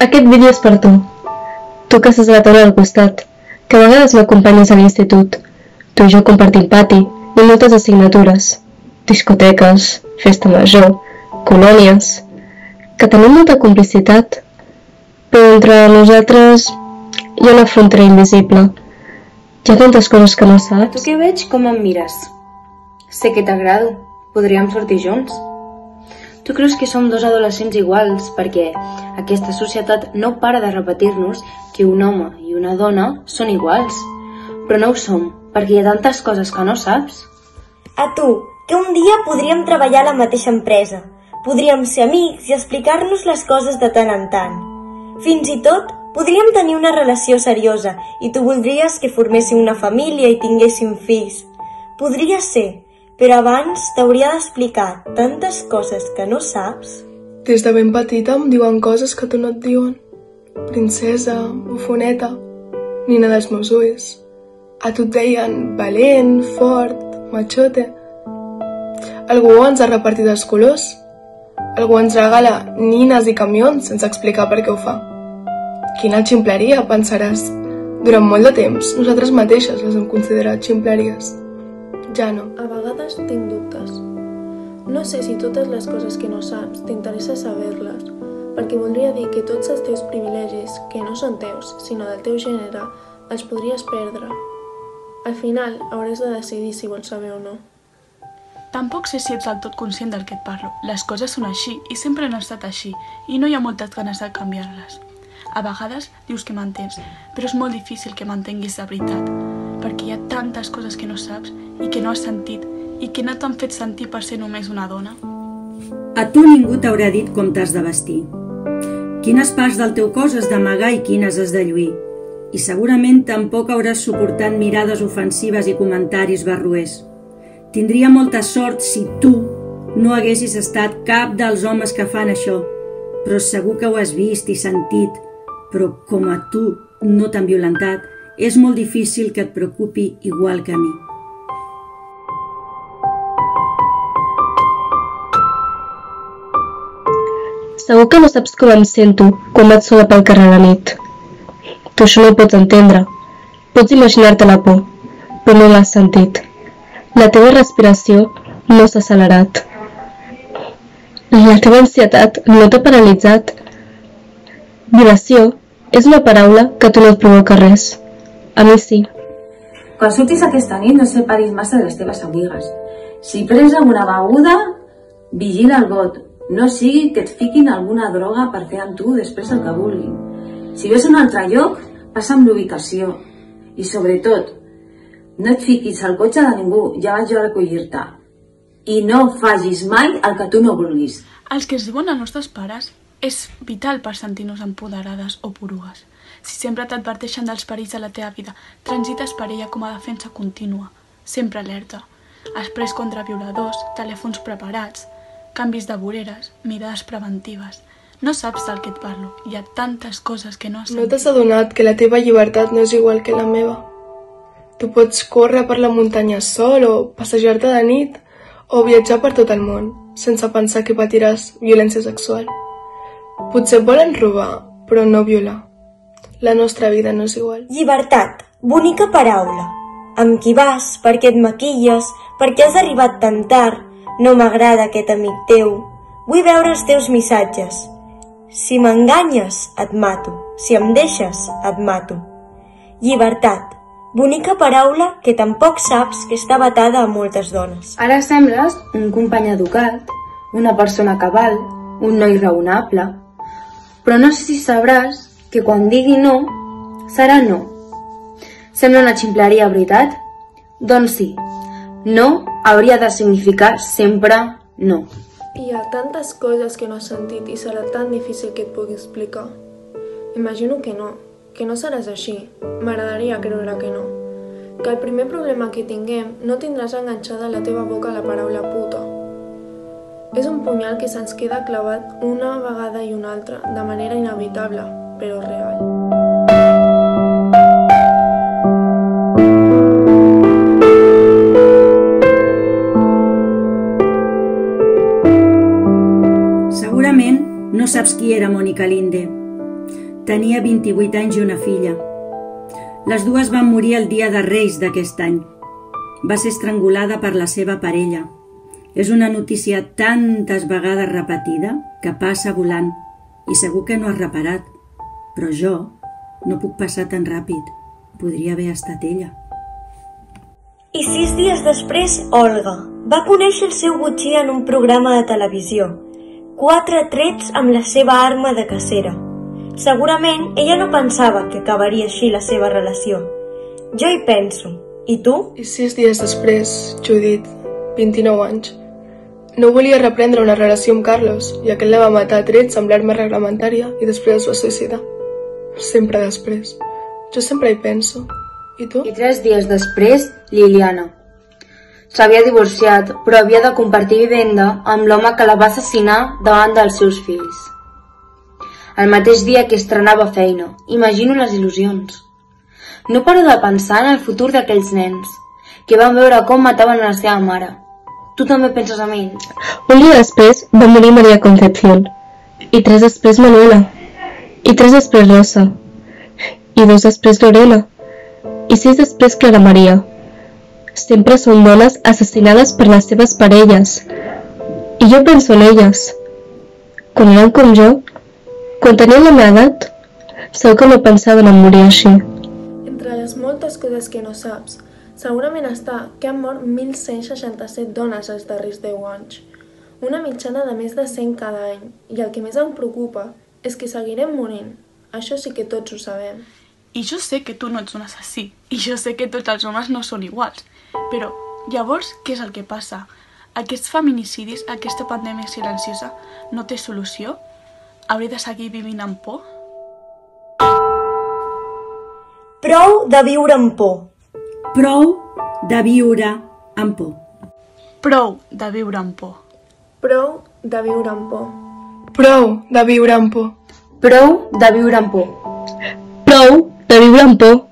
Aquest vídeo és per tu. Tu que estàs a la taula al costat, que a vegades m'acompanyes a l'institut. Tu i jo compartim pati i moltes assignatures, discoteques, festa major, colònies, que tenim molta complicitat, però entre nosaltres hi ha una frontera invisible. Hi ha tantes coses que no Tu saps. que veig com em mires. Sé que t'agrado. Podríem sortir junts. Tu creus que som dos adolescents iguals perquè aquesta societat no para de repetir-nos que un home i una dona són iguals. Però no ho som, perquè hi ha tantes coses que no saps. A tu, que un dia podríem treballar a la mateixa empresa. Podríem ser amics i explicar-nos les coses de tant en tant. Fins i tot, podríem tenir una relació seriosa i tu voldries que forméssim una família i tinguéssim fills. Podria ser, però abans t'hauria d'explicar tantes coses que no saps. Des de ben petita em diuen coses que tu no et diuen. Princesa, bufoneta, nina dels meus ulls. A tu et deien valent, fort, machote. Algú ens ha repartit els colors. Algú ens regala nines i camions sense explicar per què ho fa. Quina ximpleria, pensaràs. Durant molt de temps, nosaltres mateixes les hem considerat ximpleries. Ja no. A vegades tinc dubtes. No sé si totes les coses que no saps t'interessa saber-les, perquè voldria dir que tots els teus privilegis, que no són teus, sinó del teu gènere, els podries perdre. Al final, hauràs de decidir si vols saber o no. Tampoc sé si ets del tot conscient del que et parlo. Les coses són així i sempre han estat així i no hi ha moltes ganes de canviar-les. A vegades dius que m'entens, però és molt difícil que m'entenguis de veritat, perquè hi ha tantes coses que no saps i que no has sentit i que no t'han fet sentir per ser només una dona. A tu ningú t'haurà dit com t'has de vestir. Quines parts del teu cos has d'amagar i quines has de lluir. I segurament tampoc hauràs suportat mirades ofensives i comentaris barroers. Tindria molta sort si tu no haguessis estat cap dels homes que fan això, però segur que ho has vist i sentit, però com a tu no t'han violentat, és molt difícil que et preocupi igual que a mi. Segur que no saps com em sento quan vaig sola pel carrer a la nit. Tu això no ho pots entendre. Pots imaginar-te la por, però no l'has sentit. La teva respiració no s'ha accelerat. La teva ansietat no t'ha paralitzat. Violació és una paraula que a tu no et provoca res. A mi sí. Quan surtis aquesta nit no separis massa de les teves amigues. Si prens alguna beguda, vigila el got. No sigui que et fiquin alguna droga per fer amb tu després el que vulguin. Si ves un altre lloc, passa amb l'ubicació. I sobretot, no et fiquis al cotxe de ningú, ja vaig jo a recollir-te. I no facis mai el que tu no vulguis. Els que es diuen els nostres pares és vital per sentir-nos empoderades o porugues. Si sempre t'adverteixen dels perills de la teva vida, transites per ella com a defensa contínua, sempre alerta. Exprés contra violadors, telèfons preparats, canvis de voreres, mirades preventives. No saps del que et parlo. Hi ha tantes coses que no has No sentit. t'has adonat que la teva llibertat no és igual que la meva. Tu pots córrer per la muntanya sol o passejar-te de nit o viatjar per tot el món sense pensar que patiràs violència sexual. Potser et volen robar, però no violar. La nostra vida no és igual. Llibertat, bonica paraula. Amb qui vas, per què et maquilles, per què has arribat tan tard, no m'agrada aquest amic teu, vull veure els teus missatges. Si m'enganyes, et mato. Si em deixes, et mato. Llibertat, bonica paraula que tampoc saps que està vetada a moltes dones. Ara sembles un company educat, una persona cabal, un noi raonable, però no sé si sabràs que quan digui no, serà no. Sembla una ximpleria, veritat? Doncs sí, no hauria de significar sempre no. Hi ha tantes coses que no has sentit i serà tan difícil que et pugui explicar. Imagino que no seràs així. M'agradaria creure que no. Que el primer problema que tinguem no tindràs enganxada a la teva boca la paraula puta. És un punyal que se'ns queda clavat una vegada i una altra, de manera inevitable, però real. Segurament no saps qui era Mònica Linde, Tenia 28 anys i una filla. Les dues van morir el dia de Reis d'aquest any. Va ser estrangulada per la seva parella. És una notícia tantes vegades repetida que passa volant i segur que no has reparat. Però jo no puc passar tan ràpid. Podria haver estat ella. I 6 dies després, Olga va conèixer el seu botxí en un programa de televisió. 4 trets amb la seva arma de cacera. Segurament ella no pensava que acabaria així la seva relació. Jo hi penso. I tu? I 6 dies després, Judit, 29 anys. No volia reprendre una relació amb Carlos i aquell la va matar a trets amb l'arma reglamentària i després es va suïcidar. Sempre després. Jo sempre hi penso. I tu? I 3 dies després, Liliana. S'havia divorciat, però havia de compartir vivenda amb l'home que la va assassinar davant dels seus fills. El mateix dia que estrenava feina, imagino les il·lusions. No paro de pensar en el futur d'aquells nens, que van veure com mataven a la seva mare. Tu també penses en ells? Un dia després va morir Maria Concepción, i 3 després Manuela, i 3 després Rosa, i 2 després Lorena, i 6 després Clara Maria. Sempre són dones assassinades per les seves parelles. I jo penso en elles. Quan eren com jo, quan tenien la meva edat, segur que no pensaven en morir així. Entre les moltes coses que no saps, segurament està que han mort 1.167 dones els darrers 10 anys. Una mitjana de més de 100 cada any. I el que més em preocupa és que seguirem morint. Això sí que tots ho sabem. I jo sé que tu no ets un assassí, i jo sé que tots els homes no són iguals. Però, llavors, què és el que passa? Aquests feminicidis, aquesta pandèmia silenciosa, no té solució? Hauré de seguir vivint amb por? Prou de viure amb por. Prou de viure amb por. Prou de viure amb por. Prou de viure amb por. Prou de viure amb por. Prou de viure amb por. Prou de viure amb por.